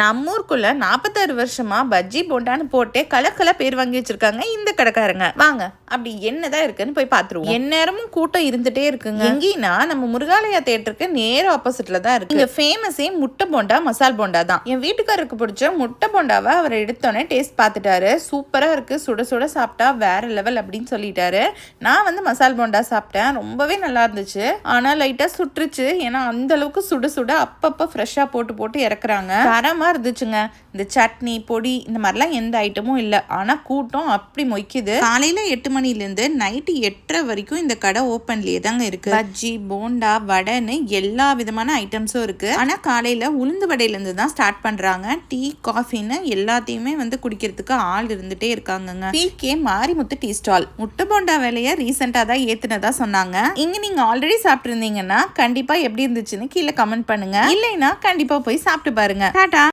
நம்ம ஊருக்குள்ள 46 வருஷமா பஜ்ஜி போண்டான்னு போட்டே கலக்கல பேர் வாங்கி வச்சிருக்காங்க இந்த கடைக்காரங்க. வாங்க அப்படி என்னதான் இருக்குன்னு போய் பாத்துருவோம். எந்நேரமும் கூட்டம் இருந்துட்டே இருக்குங்க. எங்கேனா நம்ம முருகாலயா தியேட்டருக்கு நேர ஆப்போசிட்ல தான் இருக்கு. இங்க ஃபேமஸே முட்டை போண்டா மசால் போண்டா தான். என் வீட்டுக்காரருக்கு பிடிச்ச முட்டை போண்டாவை அவர் எடுத்தோன்னே டேஸ்ட் பார்த்துட்டாரு. சூப்பரா இருக்கு, சுட சுட சாப்பிட்டா வேற லெவல் அப்படின்னு சொல்லிட்டாரு. நான் வந்து மசால் போண்டா சாப்பிட்டேன், ரொம்பவே நல்லா இருந்துச்சு. ஆனா லைட்டா சுட்டுருச்சு, ஏன்னா அந்த அளவுக்கு சுட சுட அப்பப்ப ஃப்ரெஷ்ஷா போட்டு இறக்குறாங்க. தரமா இருந்துச்சுங்க. இந்த சட்னி பொடி இந்த மாதிரிலாம் எந்த ஐட்டமும் இல்லை. ஆனா கூட்டம் அப்படி மொய்க்குது. காலையில 8 மணிலேருந்து நைட்டு 8:30 வரைக்கும் இந்த கடை ஓப்பன்லயே தாங்க இருக்கு. பஜ்ஜி போண்டா வடைன்னு எல்லா விதமான ஐட்டம்ஸும் இருக்கு. ஆனா காலையில உளுந்து வடையிலேருந்து தான் ஸ்டார்ட் பண்றாங்க. டீ காஃபின்னு எல்லாத்தையுமே வந்து குடிக்கிறதுக்கு ஆள் இருந்துட்டே இருக்காங்கங்க. PK மாரிமுத்து டீ ஸ்டால் முட்டை போண்டா விலைய ரீசெண்டா தான் ஏத்துனதா சொன்னாங்க. இங்க நீங்க ஆல்ரெடி சாப்பிட்டு இருந்தீங்கன்னா கண்டிப்பா எப்படி இருந்துச்சுன்னு கீழே கமெண்ட் பண்ணுங்க. இல்லைன்னா கண்டிப்பா போய் சாப்பிட்டு பாருங்க. டாடா.